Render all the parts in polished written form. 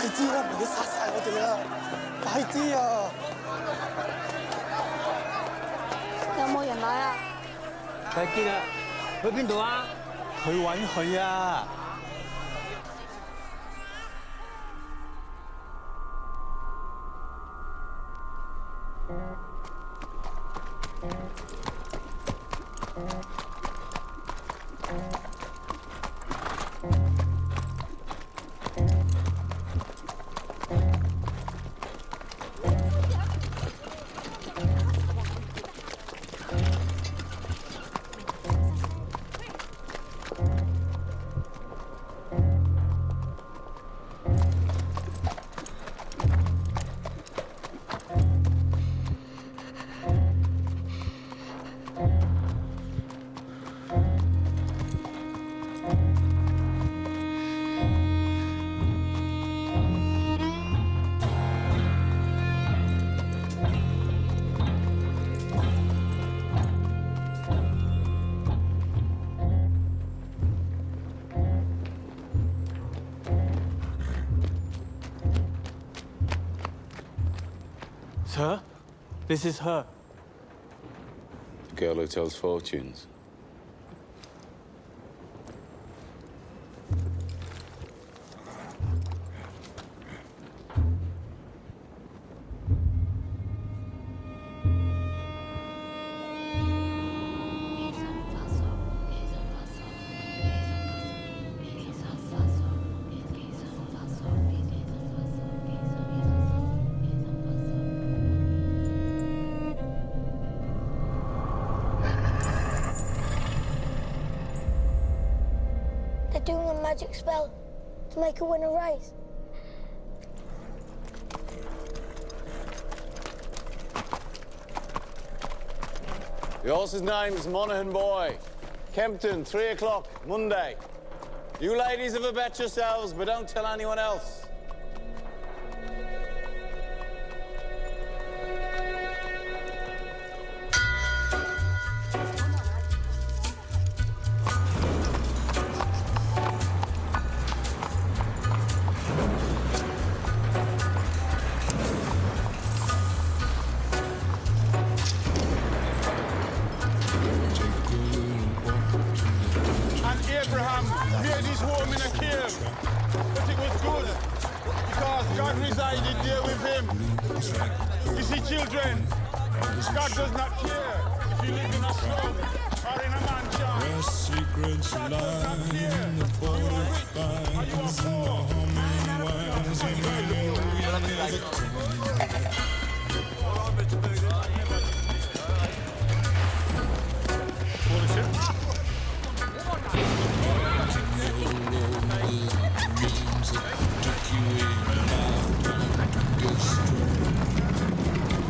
快啲啦，唔係佢殺晒我哋啊！快啲啊！有冇人來啊？睇見啦，去邊度啊？去揾佢啊！Sir, this is her. The girl who tells fortunes. They're doing a magic spell to make her win a race. The horse's name's Monaghan Boy. Kempton, 3 o'clock, Monday. You ladies have a bet yourselves, but don't tell anyone else. Abraham made his home in a cave, but it was good because God resided there with him. You see, children, God does not care if you live in a slum or in a mansion. God does not care if you are rich or you are poor.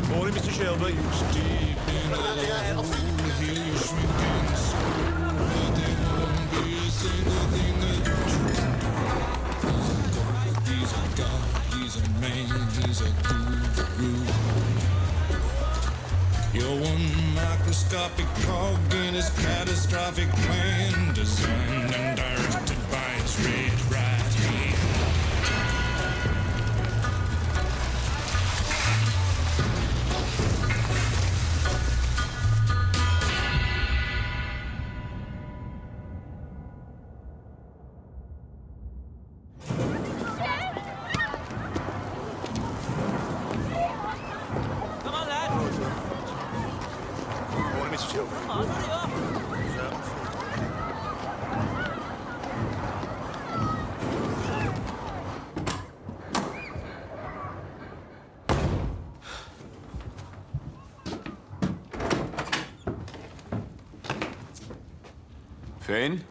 Morning, Mr. Shelby. You're one microscopic cog in his catastrophic plan, designed and directed by his red right hand. Finn?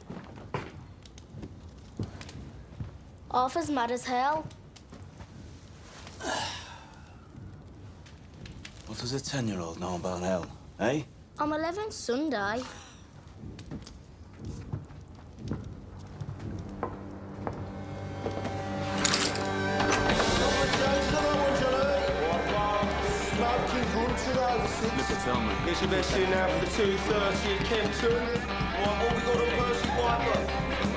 Arthur's mad as hell. What does a 10-year-old know about hell, eh? I'm 11 Sunday. It's your best in now for the 2:30 at Kempton. Right, all we got on Percy Piper.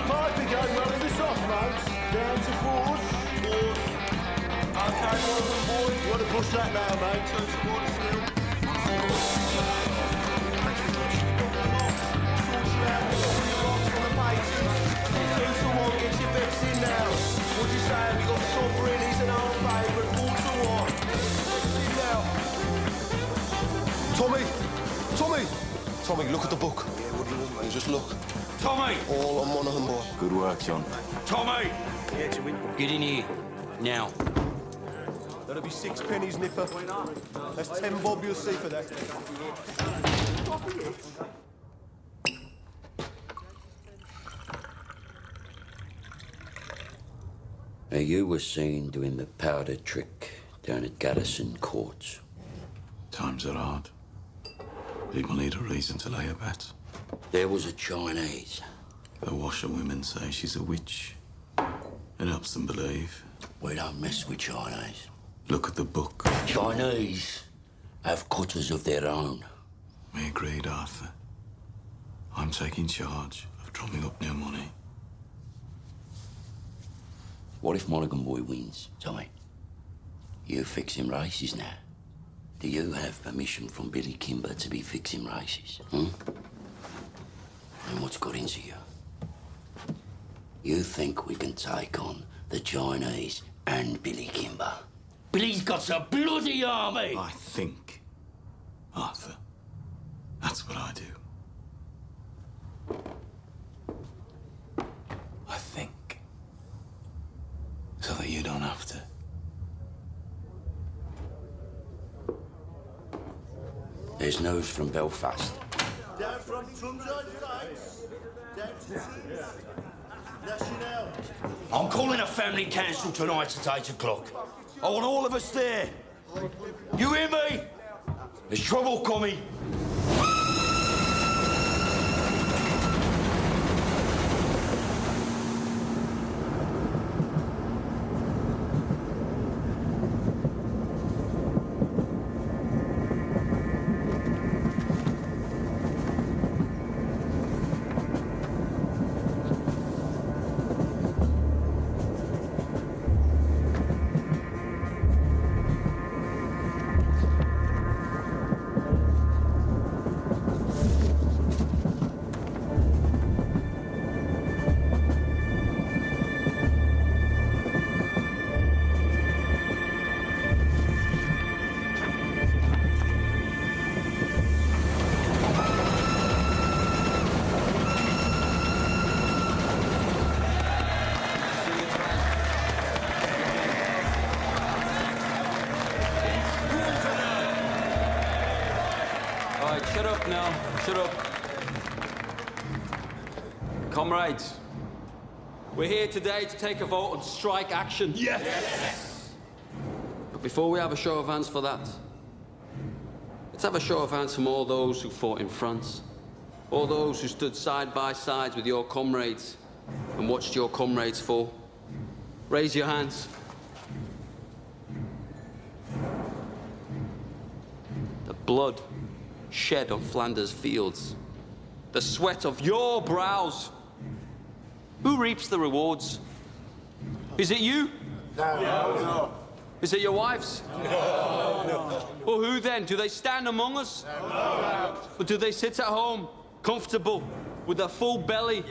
Piper game running this off, mate. Down to fours. You want to push that now, mate? Turn towards you. Get your bets in now. What you saying? We got Sovereign, he's an old favourite. 4-1. Tommy! Tommy, look at the book. Yeah, what do you want, mate? Just look. Tommy! All on Monaghan, boy. Good work, John. Tommy! Get in here. Now. That'll be 6 pennies, Nipper. That's 10 bob you'll see for that. Now, you were seen doing the powder trick down at Garrison Courts. Times are hard. People need a reason to lay a bet. There was a Chinese. The washerwomen say she's a witch. It helps them believe. We don't mess with Chinese. Look at the book. Chinese have cutters of their own. We agreed, Arthur. I'm taking charge of drumming up new money. What if Monaghan Boy wins, Tommy? You fix him races now. Do you have permission from Billy Kimber to be fixing races? And what's got into you? You think we can take on the Chinese and Billy Kimber? Billy's got a bloody army! I think, Arthur. That's what I do. I think. So that you don't have to. There's news from Belfast. Down from Trumside Heights. Down to National. I'm calling a family council tonight at 8 o'clock. I want all of us there. You hear me? There's trouble coming. Shut up now. Shut up. Comrades, we're here today to take a vote on strike action. Yes! But before we have a show of hands for that, let's have a show of hands from all those who fought in France, all those who stood side by side with your comrades and watched your comrades fall. Raise your hands. The blood shed on Flanders fields, the sweat of your brows. Who reaps the rewards? Is it you? No. Is it your wives? No. Well, who then? Do they stand among us? No. Or do they sit at home, comfortable, with a full belly,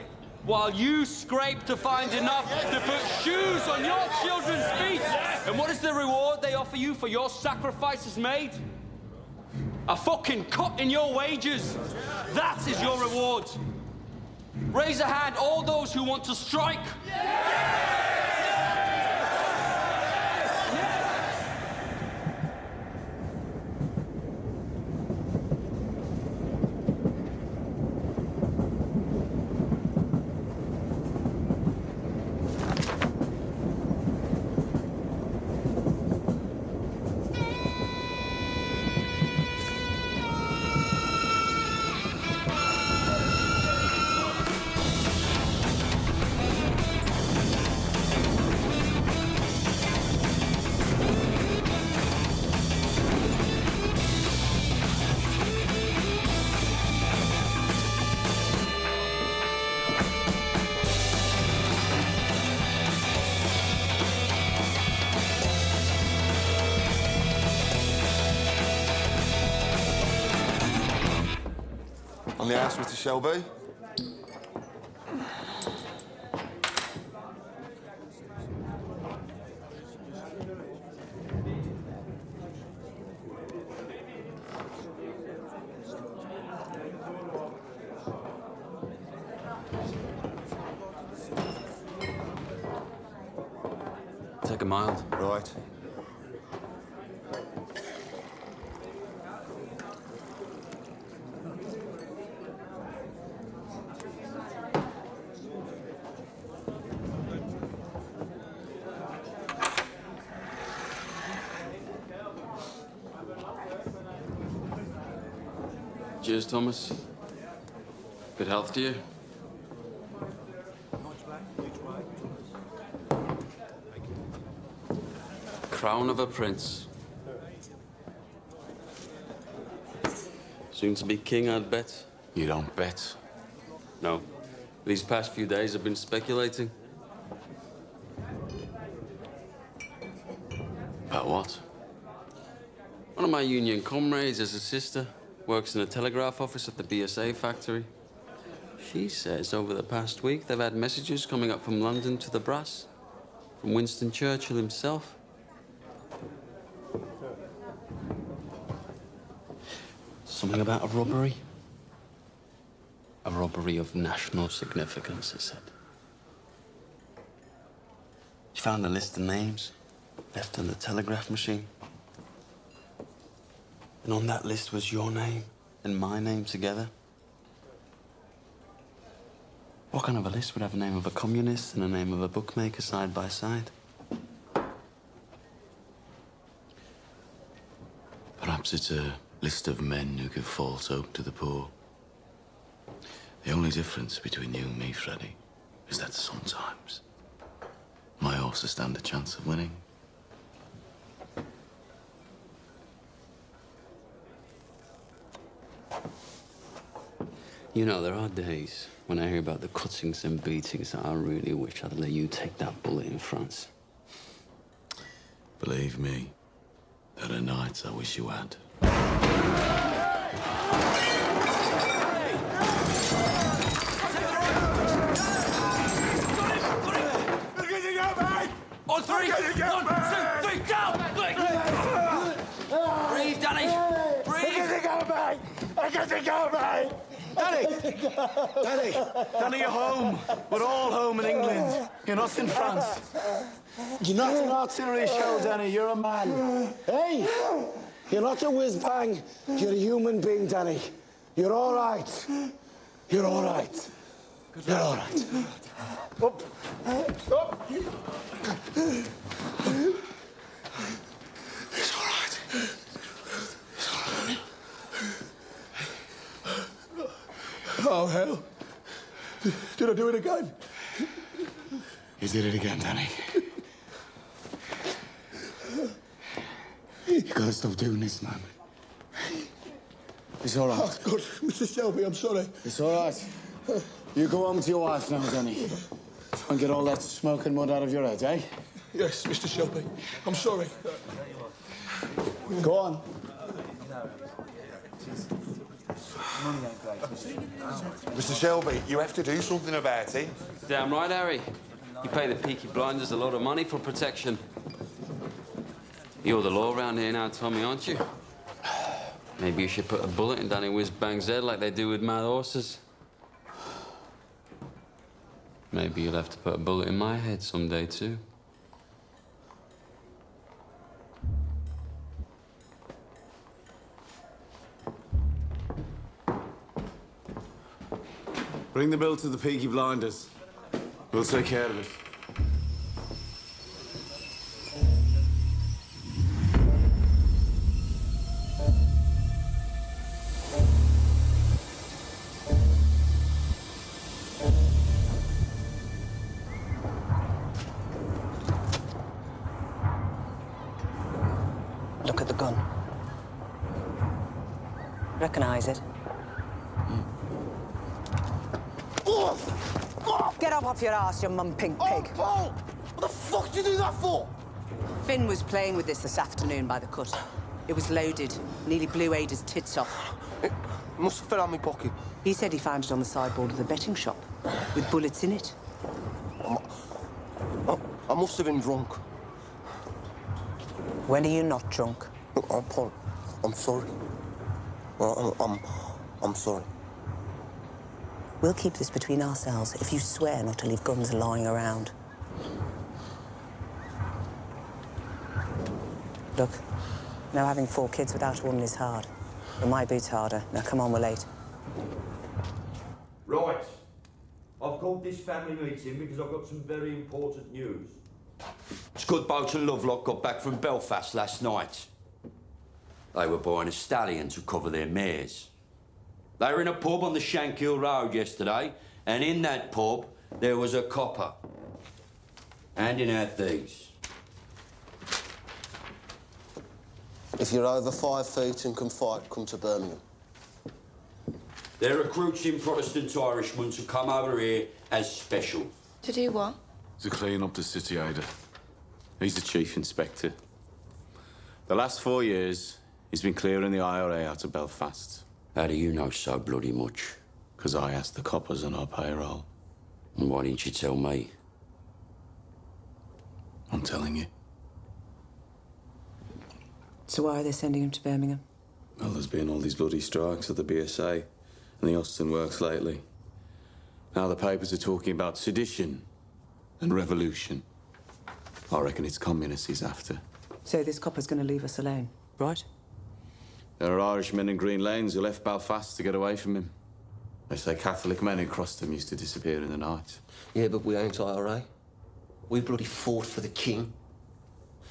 while you scrape to find enough to put shoes on your children's feet? And what is the reward they offer you for your sacrifices made? A fucking cut in your wages. That is your reward. Raise a hand, all those who want to strike. the house, Mr. Shelby? Take a mild. Right. Cheers, Thomas. Good health to you. Crown of a prince. Soon to be king, I'd bet. You don't bet. No. These past few days I've been speculating. About what? One of my union comrades has a sister, works in a telegraph office at the BSA factory. She says over the past week they've had messages coming up from London to the brass, from Winston Churchill himself. Something about a robbery? A robbery of national significance, it said. She found a list of names left on the telegraph machine. And on that list was your name and my name together. What kind of a list would have a name of a communist and a name of a bookmaker side by side? Perhaps it's a list of men who give false hope to the poor. The only difference between you and me, Freddie, is that sometimes my horses stand a chance of winning. You know, there are days when I hear about the cuttings and beatings that I really wish I'd let you take that bullet in France. Believe me, there are nights I wish you had. On three! 1, 2, 3, down! Breathe, Danny! Breathe! Danny! Danny, you're home. We're all home in England. You're not in France. You're not an artillery shell, Danny. You're a man. Hey! You're not a whiz-bang. You're a human being, Danny. You're all right. You're all right. You're all right. Up. Up. It's all right. It's all right. Oh, hell. Did I do it again? You did it again, Danny. You gotta stop doing this, man. It's all right. Oh, God, Mr. Shelby, I'm sorry. It's all right. You go home to your wife now, Danny. Try and get all that smoke and mud out of your head, eh? Yes, Mr. Shelby. I'm sorry. Go on. Mr. Shelby, you have to do something about it. Damn right, Harry. You pay the Peaky blinders a lot of money for protection. You're the law around here now, Tommy, aren't you? Maybe you should put a bullet in Danny Whiz-Bang's head like they do with mad horses. Maybe you'll have to put a bullet in my head someday, too. Bring the bill to the Peaky blinders. We'll take care of it. Look at the gun. Recognize it? Get up off your ass, you mum-pink pig. Oh, Paul! What the fuck did you do that for? Finn was playing with this afternoon by the cut. It was loaded. Nearly blew Ada's tits off. Must have fell out of my pocket. He said he found it on the sideboard of the betting shop, with bullets in it. I must have been drunk. When are you not drunk? Look, Paul, I'm sorry. I'm sorry. We'll keep this between ourselves if you swear not to leave guns lying around. Look, now having 4 kids without a woman is hard. But my boot's harder. Now come on, we're late. Right. I've called this family meeting because I've got some very important news. Scudboat and Lovelock got back from Belfast last night. They were buying a stallion to cover their mares. They were in a pub on the Shankill Road yesterday, and in that pub there was a copper handing out these. If you're over 5 feet and can fight, come to Birmingham. They're recruiting Protestant Irishmen to come over here as special. To do what? To clean up the city, Ada. He's the chief inspector. The last 4 years, he's been clearing the IRA out of Belfast. How do you know so bloody much? Because I asked the coppers on our payroll. And why didn't you tell me? I'm telling you. So why are they sending him to Birmingham? Well, there's been all these bloody strikes at the BSA and the Austin Works lately. Now the papers are talking about sedition and revolution. I reckon it's communists he's after. So this copper's going to leave us alone, right? There are Irishmen in Green Lanes who left Belfast to get away from him. They say Catholic men who crossed him used to disappear in the night. Yeah, but we ain't IRA. We bloody fought for the king.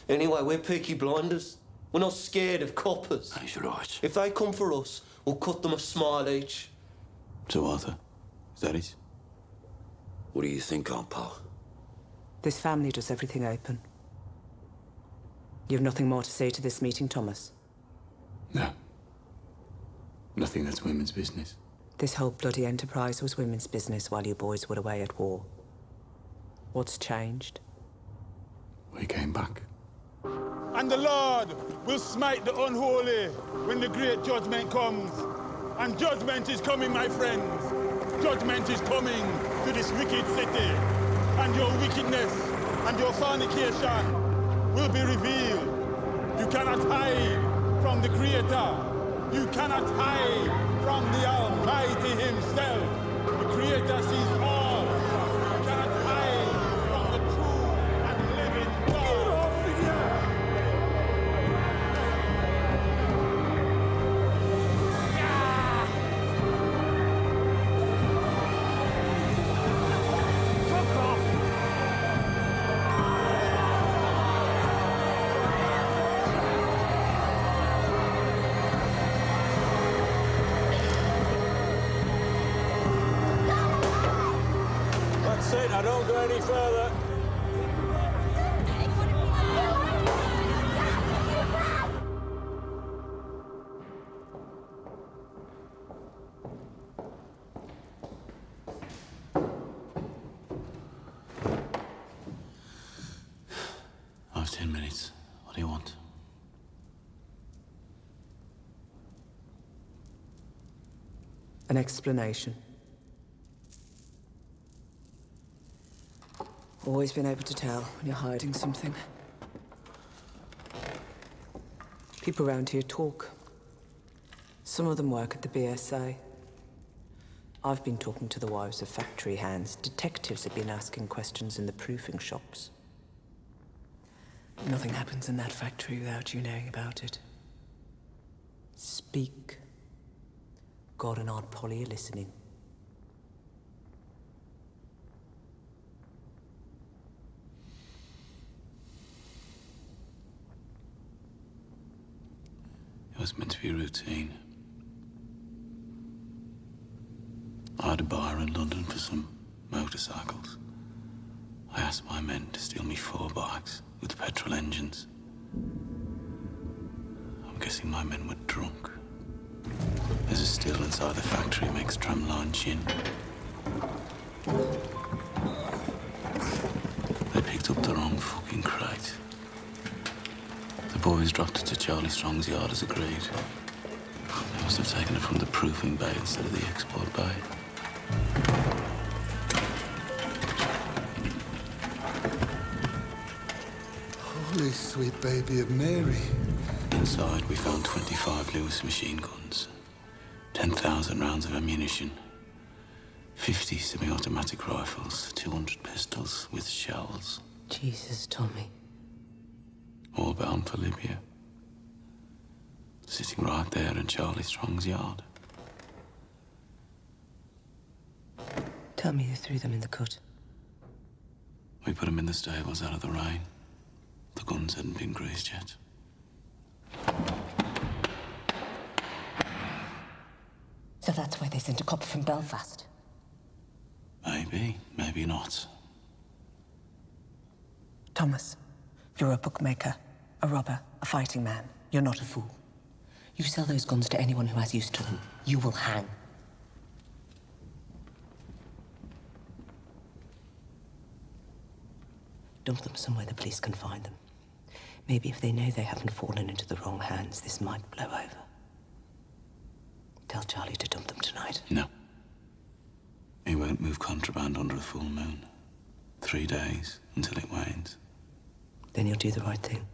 Anyway, we're Peaky Blinders. We're not scared of coppers. He's right. If they come for us, we'll cut them a smile each. So, Arthur, is that it? What do you think, Aunt Pal? This family does everything open. You have nothing more to say to this meeting, Thomas? No. Nothing that's women's business. This whole bloody enterprise was women's business while you boys were away at war. What's changed? We came back. And the Lord will smite the unholy when the great judgment comes. And judgment is coming, my friends. Judgment is coming to this wicked city. And your wickedness and your fornication will be revealed. You cannot hide from the Creator. You cannot hide from the Almighty Himself. The Creator sees all. You cannot hide from the true and living God. That's it, I don't go any further. I have 10 minutes. What do you want? An explanation. Always been able to tell when you're hiding something. People around here talk. Some of them work at the BSA. I've been talking to the wives of factory hands. Detectives have been asking questions in the proofing shops. Nothing happens in that factory without you knowing about it. Speak. God and Aunt Polly are listening. It was meant to be routine. I had a bar in London for some motorcycles. I asked my men to steal me 4 bikes with petrol engines. I'm guessing my men were drunk. There's a still inside the factory makes tramline gin. They picked up the wrong fucking crate. The boys dropped it to Charlie Strong's yard as agreed. There Must have taken it from the proofing bay instead of the export bay. Holy sweet baby of Mary. Inside, we found 25 Lewis machine guns, 10,000 rounds of ammunition, 50 semi-automatic rifles, 200 pistols with shells. Jesus, Tommy. All bound for Libya. Sitting right there in Charlie Strong's yard. Tell me you threw them in the cut. We put them in the stables out of the rain. The guns hadn't been greased yet. So that's why they sent a copper from Belfast? Maybe, maybe not. Thomas, you're a bookmaker, a robber, a fighting man. You're not a fool. You sell those guns to anyone who has use to them, you will hang. Dump them somewhere the police can find them. Maybe if they know they haven't fallen into the wrong hands, this might blow over. Tell Charlie to dump them tonight. No. He won't move contraband under a full moon. 3 days until it wanes. Then you'll do the right thing.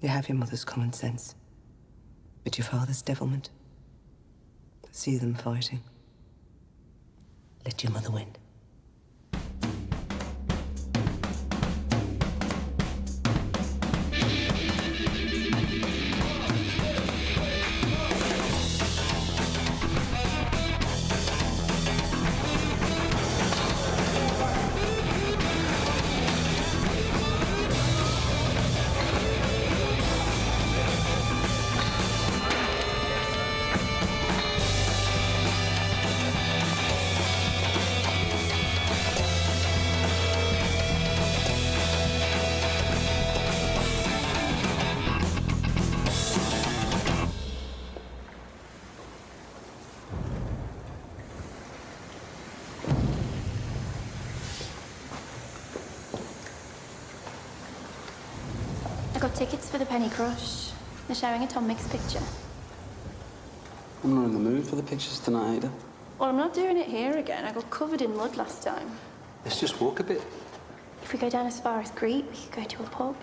You have your mother's common sense, but your father's devilment. See them fighting. Let your mother win. Got tickets for the Penny Crush. They're showing a Tom Mix picture. I'm not in the mood for the pictures tonight, Ada. Well, I'm not doing it here again. I got covered in mud last time. Let's just walk a bit. If we go down as far as Greet, we could go to a pub.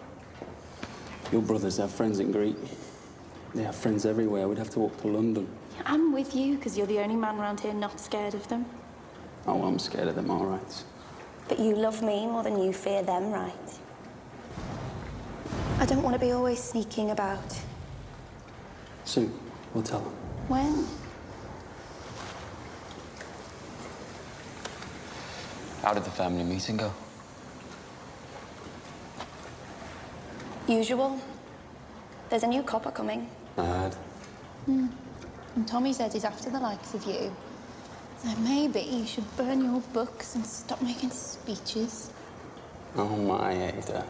Your brothers have friends in Greet. They have friends everywhere. We'd have to walk to London. Yeah, I'm with you, because you're the only man around here not scared of them. Oh, I'm scared of them, all right. But you love me more than you fear them, right? I don't want to be always sneaking about. Soon, we'll tell them. When? How did the family meeting go? Usual. There's a new copper coming. I heard. And Tommy says he's after the likes of you. So maybe you should burn your books and stop making speeches. Oh, my Ada.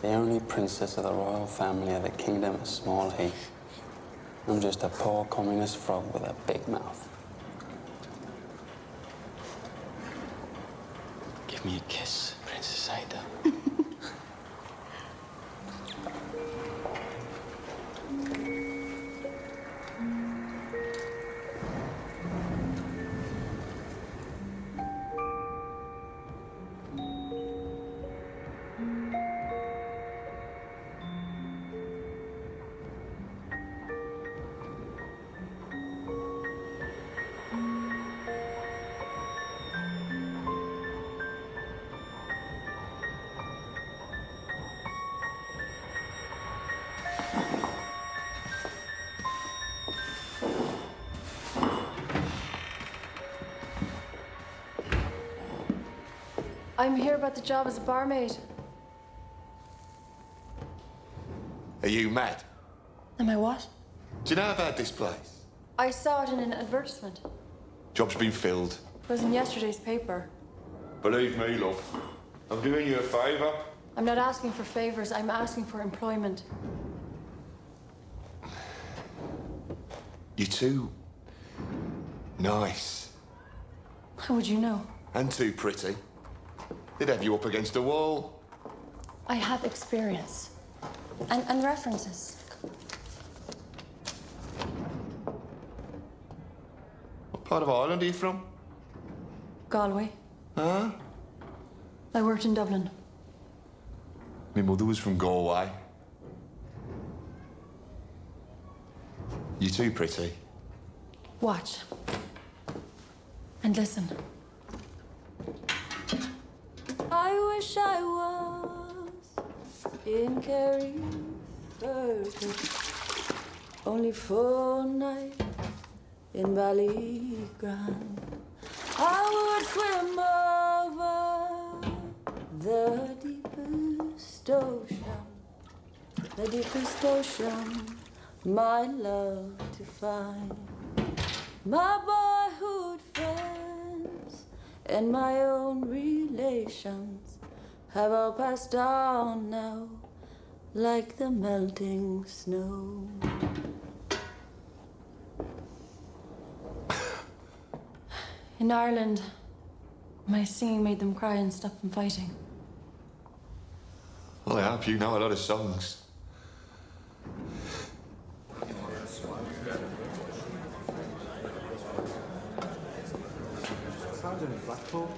The only princess of the royal family of the kingdom of Small Heath. I'm just a poor communist frog with a big mouth. Give me a kiss, Princess Ada. I'm here about the job as a barmaid. Are you mad? Am I what? Do you know about this place? I saw it in an advertisement. Job's been filled. It was in yesterday's paper. Believe me, love. I'm doing you a favour. I'm not asking for favors, I'm asking for employment. You're too nice. How would you know? And too pretty. They'd have you up against a wall. I have experience. And references. part of Ireland are you from? Galway. Huh? I worked in Dublin. My mother was from Galway. You too pretty. Watch. And listen. I wish I was in Kerry, only for a night in Ballygrand. I would swim over the deepest ocean, my love to find. My boyhood friends and my own relations have all passed on now, like the melting snow. In Ireland, my singing made them cry and stop them fighting. Well, I hope you know a lot of songs. Sergeant Blackpool.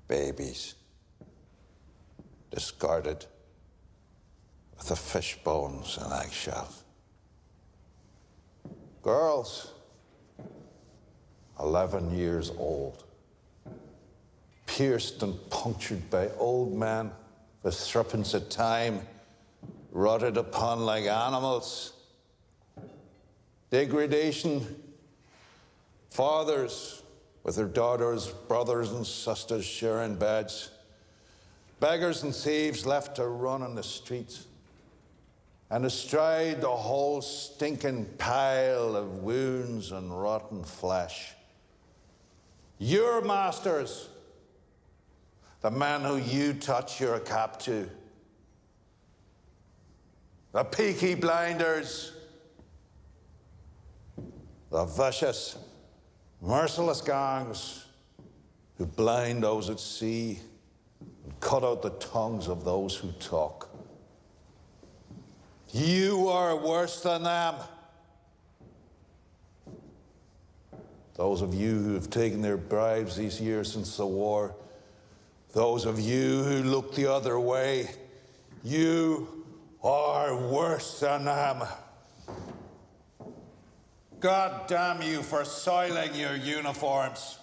Babies, discarded with the fish bones and eggshells. Girls, 11 years old, pierced and punctured by old men for threepence a time, rotted upon like animals. Degradation, fathers with their daughters, brothers and sisters sharing beds. Beggars and thieves left to run on the streets. And astride the whole stinking pile of wounds and rotten flesh. Your masters, the men who you touch your cap to. The Peaky blinders. The vicious, merciless gangs who blind those at sea and cut out the tongues of those who talk. You are worse than them. Those of you who have taken their bribes these years since the war, those of you who look the other way, you are worse than them. God damn you for soiling your uniforms.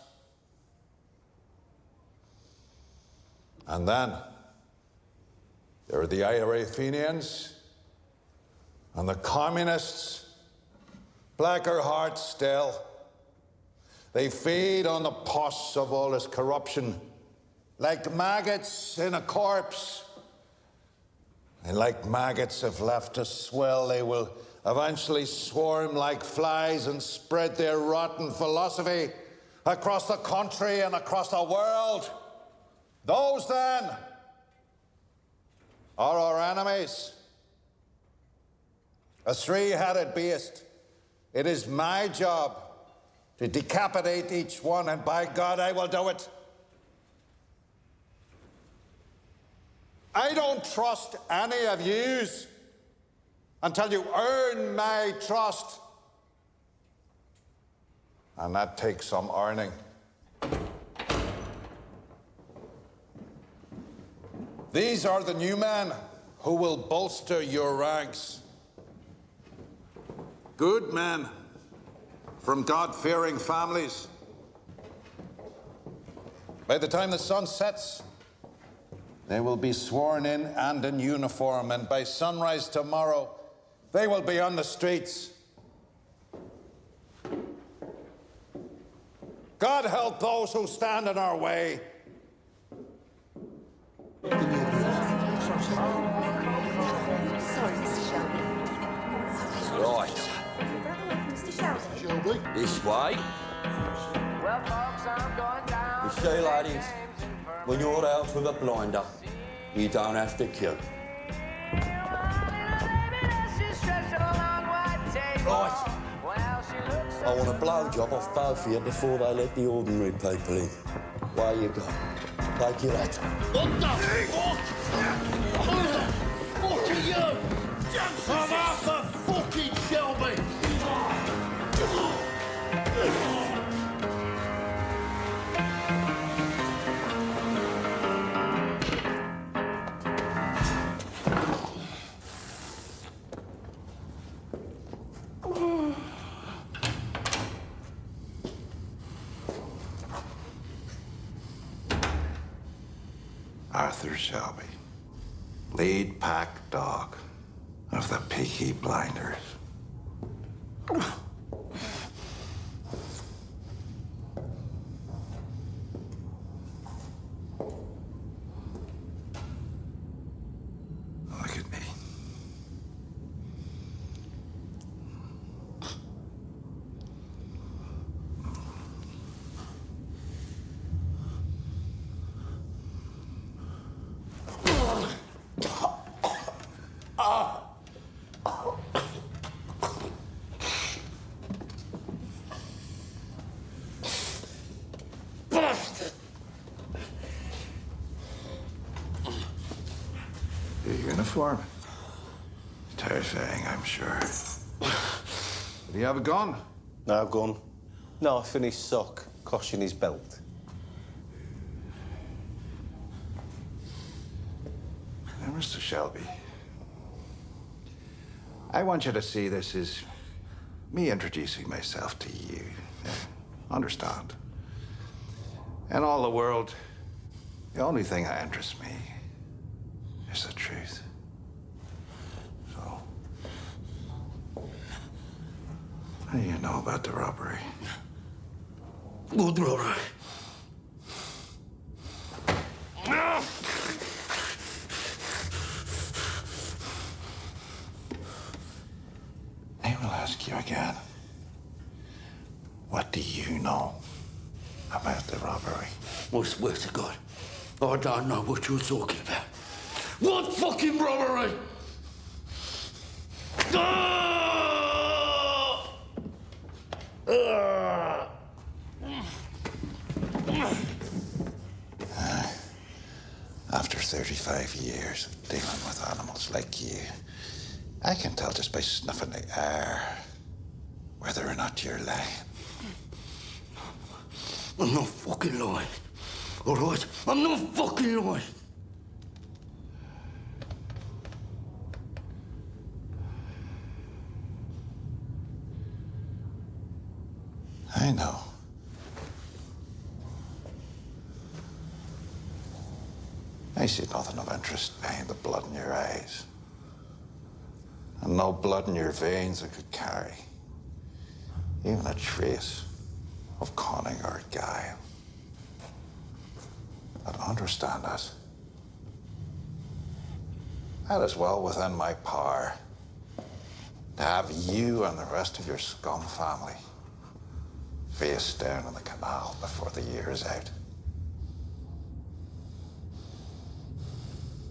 And then there are the IRA Fenians and the communists, blacker hearts still. They feed on the pus of all this corruption like maggots in a corpse. And like maggots, if left to swell, they will eventually swarm like flies and spread their rotten philosophy across the country and across the world. Those, then, are our enemies. A three-headed beast. It is my job to decapitate each one, and by God, I will do it. I don't trust any of yous until you earn my trust. And that takes some earning. These are the new men who will bolster your ranks. Good men from God-fearing families. By the time the sun sets, they will be sworn in and in uniform, and by sunrise tomorrow, they will be on the streets. God help those who stand in our way. Sorry, Mr. Shelby. Right. Mr. Shelby? Shelby? This way. Well, folks, I'm going down. You see, ladies, when you're out with a blinder, you don't have to kill. Right. I want a blowjob off both of you before they let the ordinary people in. Where you go? Take your hat off. What the fuck? What are you? I'm Arthur fucking Shelby. Arthur Shelby, lead pack dog of the Peaky Blinders. Look at me. Your uniform. Terrifying, I'm sure. Do you have a gun? No gun. Knife in his sock, cosh in his belt. Now, Mr. Shelby, I want you to see this as me introducing myself to you. Understand? In all the world, the only thing that interests me is the truth. So, what do you know about the robbery? What robbery? I will ask you again. What do you know about the robbery? I swear to God, I don't know what you're talking about. What fucking robbery? After 35 years of dealing with animals like you, I can tell just by snuffing the air whether or not you're lying. I'm not fucking lying. All right? I'm not fucking lying. I know. I see nothing of interest behind the blood in your eyes. And no blood in your veins that could carry even a trace of cunning or guile. But understand this. That is well within my power to have you and the rest of your scum family face down in the canal before the year is out.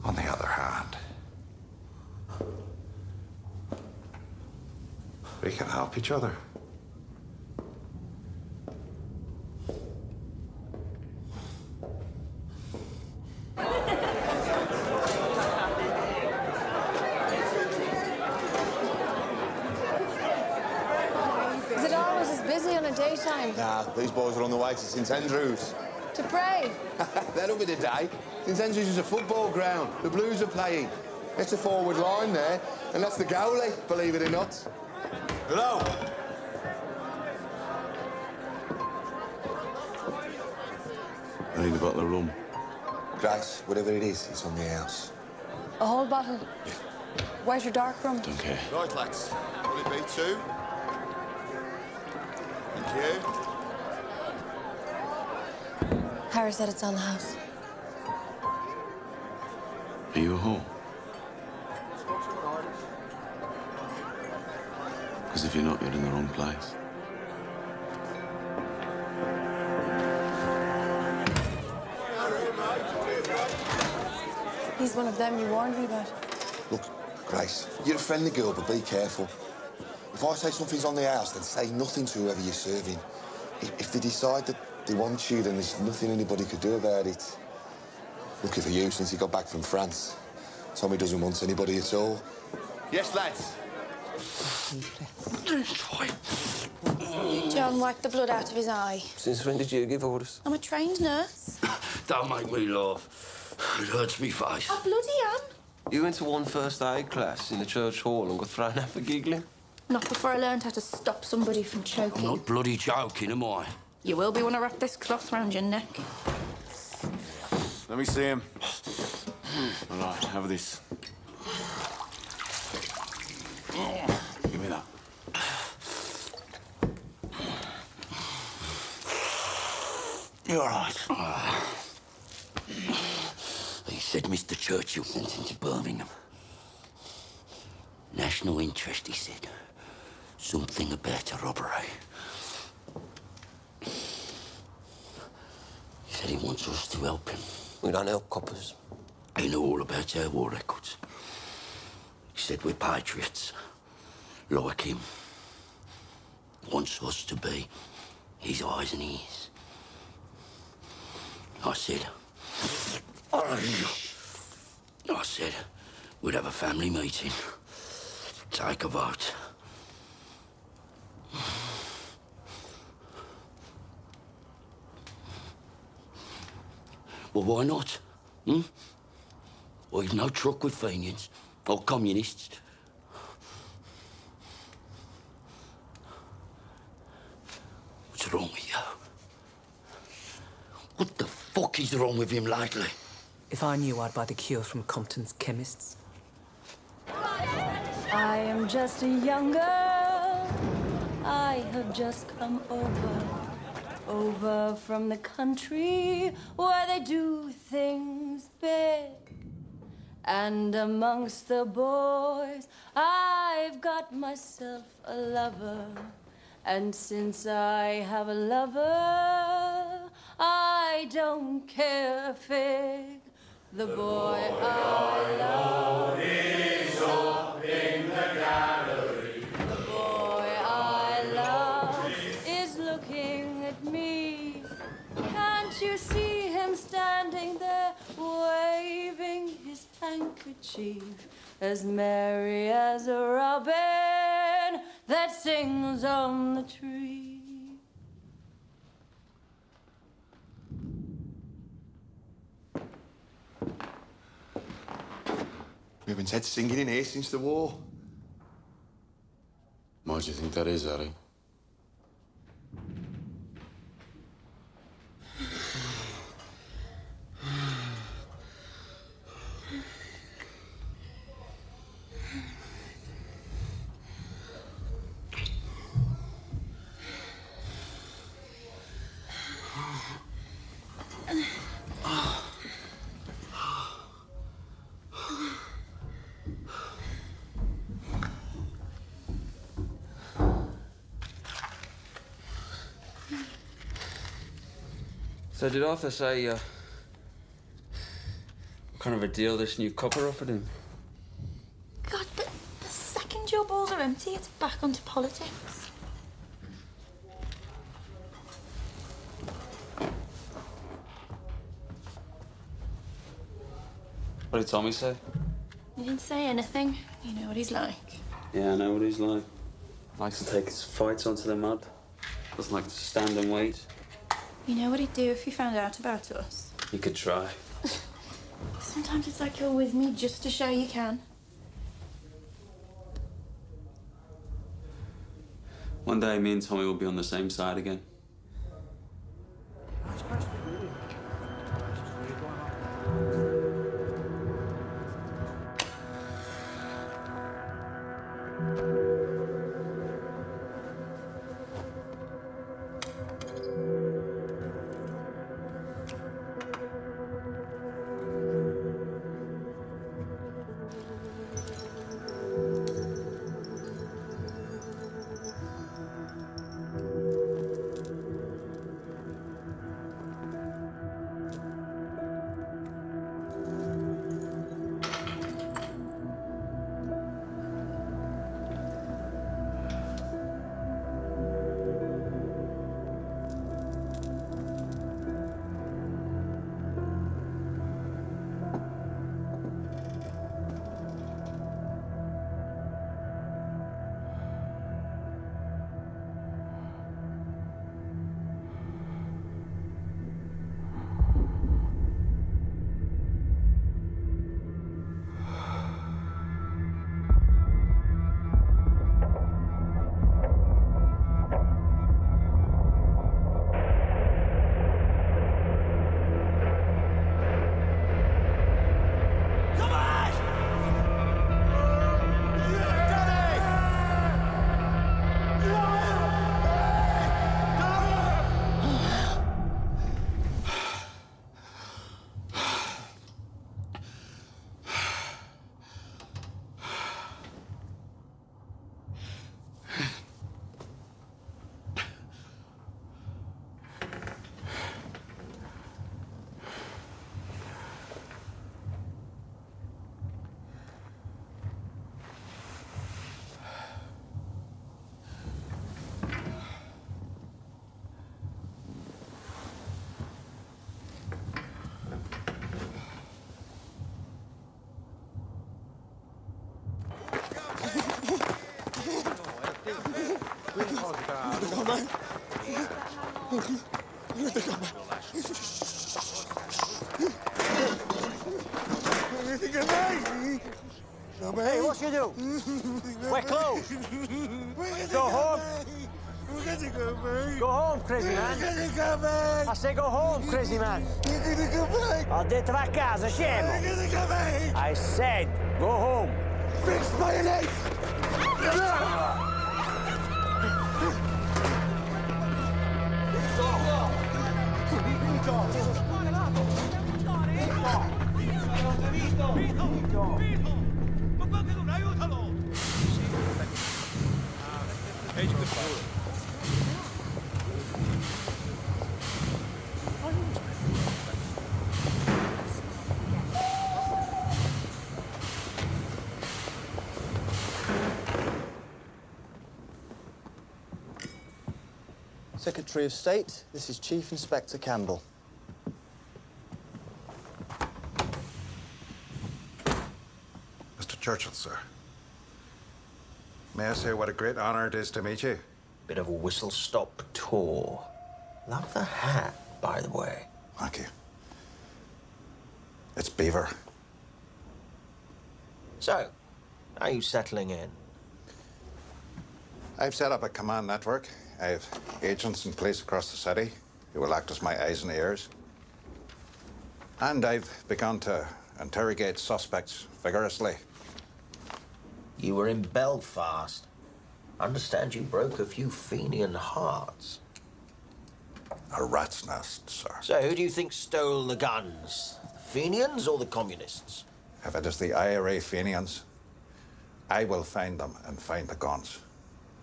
On the other hand, we can help each other. Is it always as busy on a daytime? Nah, these boys are on the way to St Andrews. To pray? That'll be the day. St Andrews is a football ground. The Blues are playing. That's the forward line there, and that's the goalie, believe it or not. Hello. I need a bottle of rum. Grace, whatever it is, it's on the house. A whole bottle? Where's your dark rum? Don't care. Right, lads. Will it be two? Thank you. Harry said it's on the house. Are you at home? Because if you're not, you're in the wrong place. He's one of them you warned me about. Look, Grace, you're a friendly girl, but be careful. If I say something's on the house, then say nothing to whoever you're serving. If they decide that they want you, then there's nothing anybody could do about it. Lucky for you, since he got back from France. Tommy doesn't want anybody at all. Yes, lads. John wiped the blood out of his eye. Since when did you give orders? I'm a trained nurse. Don't make me laugh. It hurts me face. I bloody am. You went to 1.First Aid class in the church hall and got thrown out for giggling? Not before I learned how to stop somebody from choking. I'm not bloody joking, am I? You will be when I wrap this cloth round your neck. Let me see him. All right, have this. Give me that. You're all right. He said Mr. Churchill sent him to Birmingham. National interest, he said. Something about a robbery. He said he wants us to help him. We don't help coppers. He knew all about our war records. He said we're patriots, like him. Wants us to be his eyes and ears. I said we'd have a family meeting, take a vote. Well, why not? Well, you've no truck with Fenians or communists. What's wrong with you? What the fuck is wrong with him lately? If I knew, I'd buy the cure from Compton's chemists. I am just a young girl. I have just come over from the country where they do things big. And amongst the boys, I've got myself a lover. And since I have a lover, I don't care a fig. The boy I love is up in the gallery. The boy I love is looking at me. Can't you see him standing there, waving his handkerchief, as merry as a robin that sings on the tree? We haven't had singing in here since the war. Why do you think that is, Harry? So did Arthur say, what kind of a deal this new copper offered him? God, but the second your balls are empty, it's back onto politics. What did Tommy say? He didn't say anything. You know what he's like. Yeah, I know what he's like. Likes to take his fights onto the mud. Doesn't like to stand and wait. You know what he'd do if he found out about us? He could try. Sometimes it's like you're with me just to show you can. One day, me and Tommy will be on the same side again. Hey, what you do? We're closed. Go home. Go home, crazy man. I say go home, crazy man. Ho detto va a casa, scemo. I said go home. Fix mayonnaise! Secretary of State, this is Chief Inspector Campbell. Mr. Churchill, sir. May I say what a great honor it is to meet you? Bit of a whistle-stop tour. Love the hat, by the way. Thank you. It's Beaver. So, are you settling in? I've set up a command network. I have agents in place across the city who will act as my eyes and ears. And I've begun to interrogate suspects vigorously. You were in Belfast. I understand you broke a few Fenian hearts. A rat's nest, sir. So who do you think stole the guns? The Fenians or the communists? If it is the IRA Fenians, I will find them and find the guns.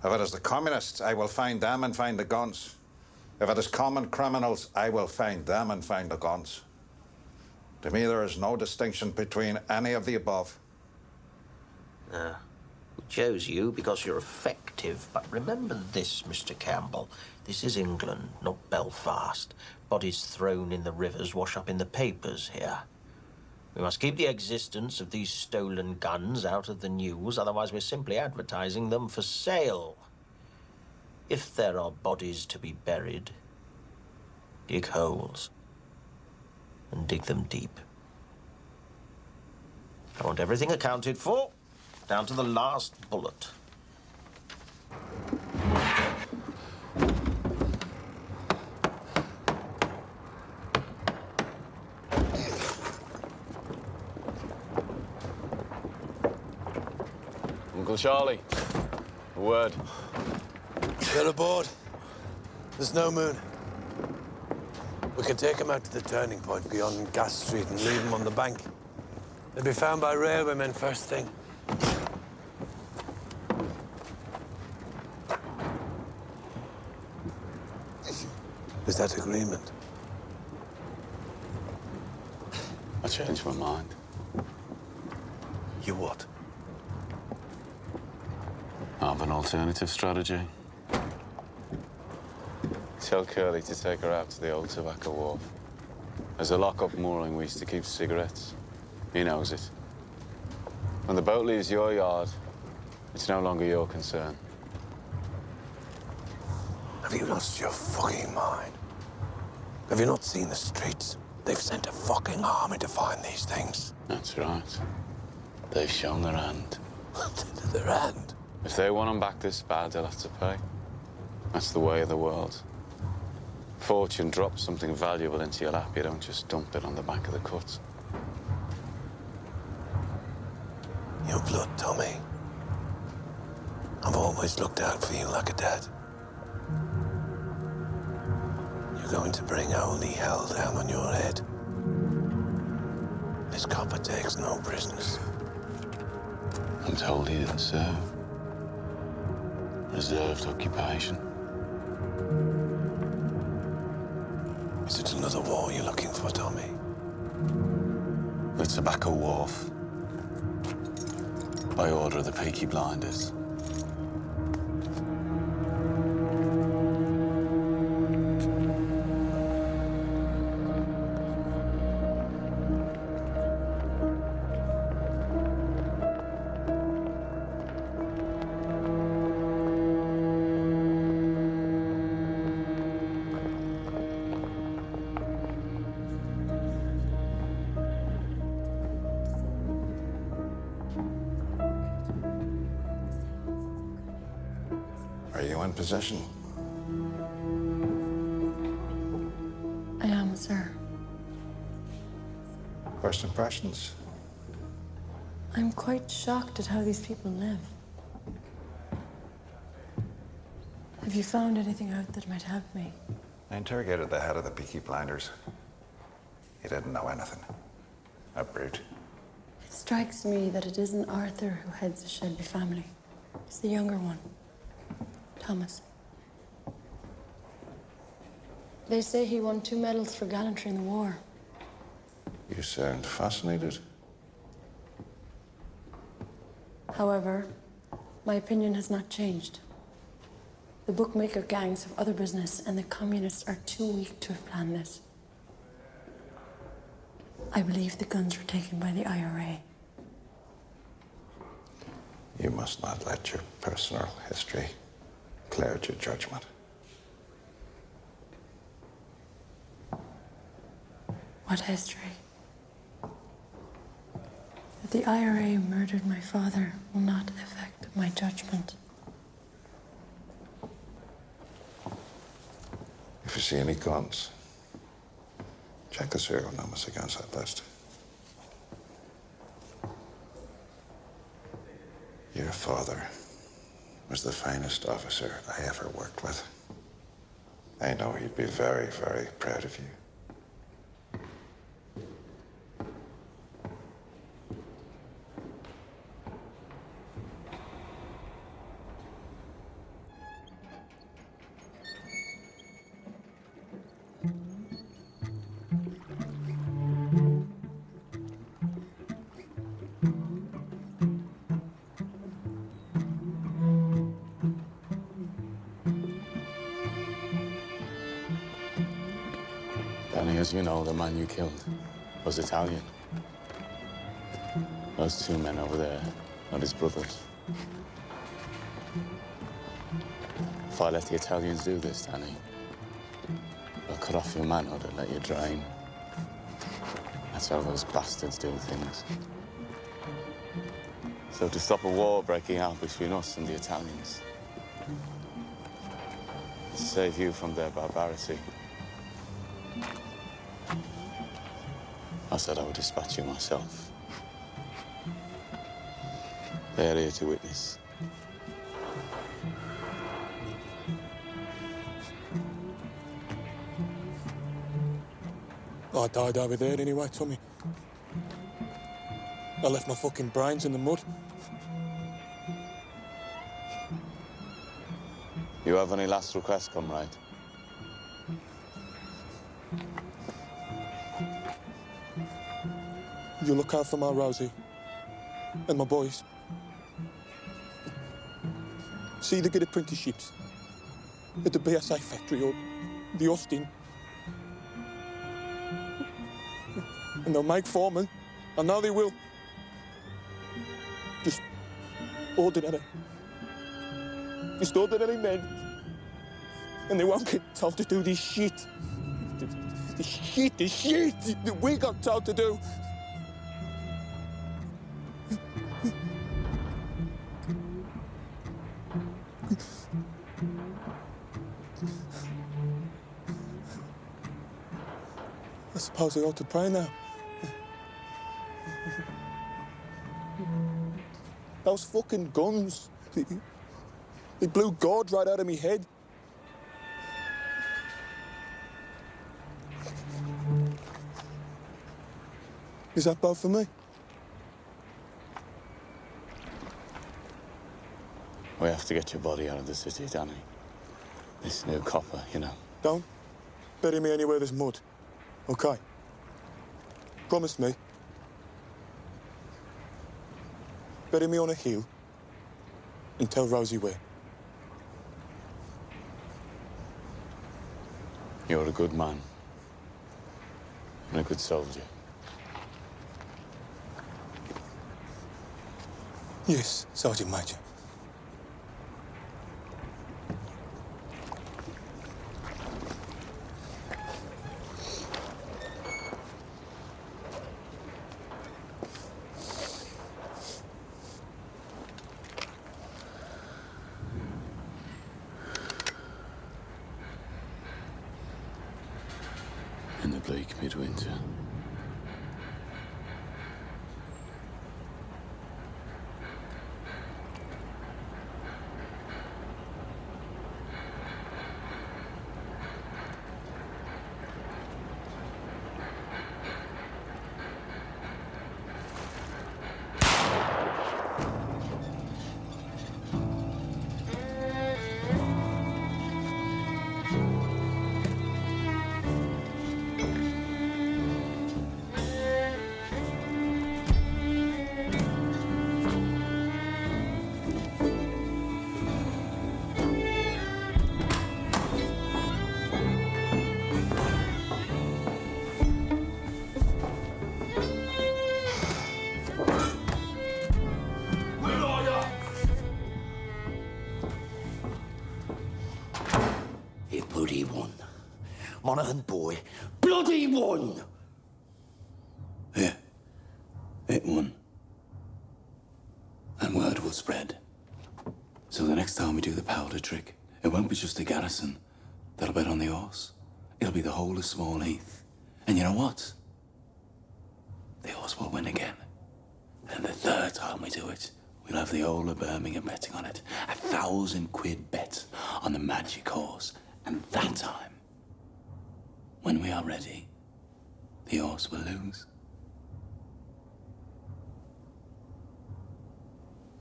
If it is the communists, I will find them and find the guns. If it is common criminals, I will find them and find the guns. To me, there is no distinction between any of the above. We chose you because you're effective. But remember this, Mr. Campbell. This is England, not Belfast. Bodies thrown in the rivers wash up in the papers here. We must keep the existence of these stolen guns out of the news, otherwise we're simply advertising them for sale. If there are bodies to be buried, dig holes and dig them deep. I want everything accounted for, down to the last bullet. Uncle Charlie, a word. Get aboard. There's no moon. We can take them out to the turning point beyond Gas Street and leave them on the bank. They'll be found by railwaymen first thing. Is that agreement? I changed my mind. You what? I have an alternative strategy. Tell Curly to take her out to the old tobacco wharf. There's a lock-up mooring we used to keep cigarettes. He knows it. When the boat leaves your yard, it's no longer your concern. Have you lost your fucking mind? Have you not seen the streets? They've sent a fucking army to find these things. That's right. They've shown their hand. Their hand? If they want them back this bad, they'll have to pay. That's the way of the world. Fortune drops something valuable into your lap, you don't just dump it on the back of the cut. Your blood, Tommy. I've always looked out for you like a dad. You're going to bring holy hell down on your head. This copper takes no prisoners. I'm told he didn't serve. Reserved occupation. Is it another war you're looking for, Tommy? The tobacco wharf. By order of the Peaky blinders. you in possession? I am, sir. First impressions? I'm quite shocked at how these people live. Have you found anything out that might help me? I interrogated the head of the Peaky Blinders. He didn't know anything. A brute. It strikes me that it isn't Arthur who heads the Shelby family. It's the younger one, Thomas. They say he won 2 medals for gallantry in the war. You sound fascinated. However, my opinion has not changed. The bookmaker gangs have other business, and the communists are too weak to have planned this. I believe the guns were taken by the IRA. You must not let your personal history cloud your judgment. What history? That the IRA murdered my father will not affect my judgment. If you see any guns, check the serial numbers against that list. Your father was the finest officer I ever worked with. I know he'd be very, very proud of you. Danny, as you know, the man you killed was Italian. Those 2 men over there are his brothers. If I let the Italians do this, Danny, they'll cut off your manhood and let you drain. That's how those bastards do things. So to stop a war breaking out between us and the Italians, to save you from their barbarity, I said I would dispatch you myself. They are here to witness. I died over there anyway, Tommy. I left my fucking brains in the mud. You have any last requests, comrade? You look out for my Rosie and my boys. See, they get apprenticeships at the BSA factory or the Austin. And they'll make foremen. I know they will. Just ordinary. Just ordinary men. And they won't get told to do this shit. This shit that we got told to do. I suppose I ought to pray now. Those fucking guns, they blew God right out of me head. Is that bad for me? We have to get your body out of the city, Danny. This new copper, you know. Don't bury me anywhere there's mud, okay? Promise me. Bury me on a hill and tell Rosie where. You're a good man and a good soldier. Yes, Sergeant Major. bleak midwinter. Bloody won. Monaghan boy, bloody won! Yeah, it won. And word will spread. So the next time we do the powder trick, it won't be just the garrison that'll bet on the horse. It'll be the whole of Small Heath. And you know what? The horse will win again. And the third time we do it, we'll have the whole of Birmingham betting on it. £1,000 bet on the magic horse. And that time, when we are ready, the horse will lose.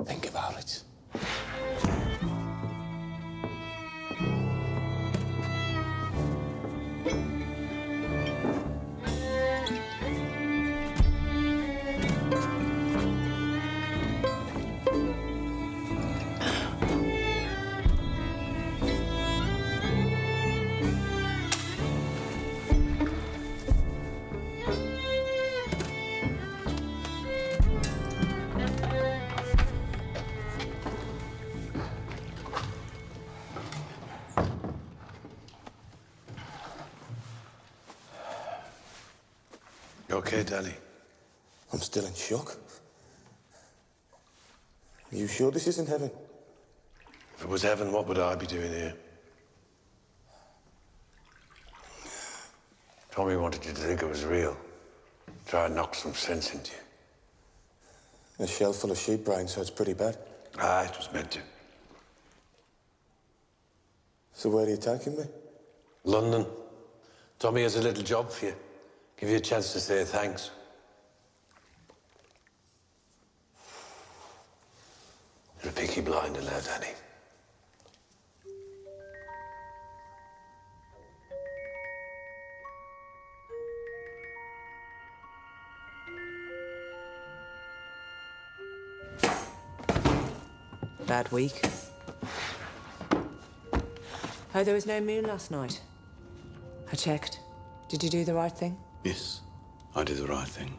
Think about it. You okay, Danny? I'm still in shock. Are you sure this isn't heaven? If it was heaven, what would I be doing here? Tommy wanted you to think it was real. Try and knock some sense into you. A shell full of sheep brain, so it's pretty bad. Ah, it was meant to. So where are you taking me? London. Tommy has a little job for you. Give you a chance to say thanks. You're a Peaky blinder now, Danny. Bad week. Oh, there was no moon last night. I checked. Did you do the right thing? Yes, I did the right thing.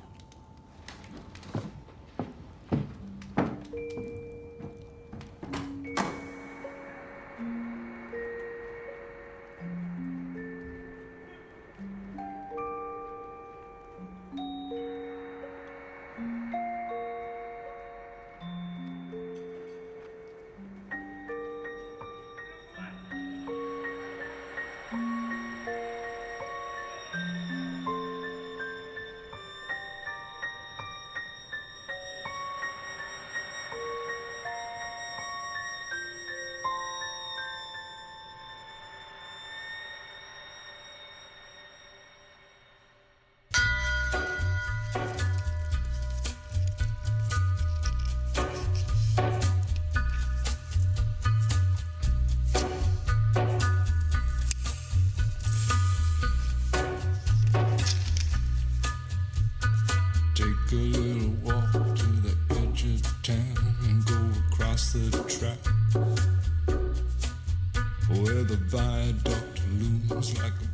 Take a little walk to the edge of town and go across the track where the viaduct looms like a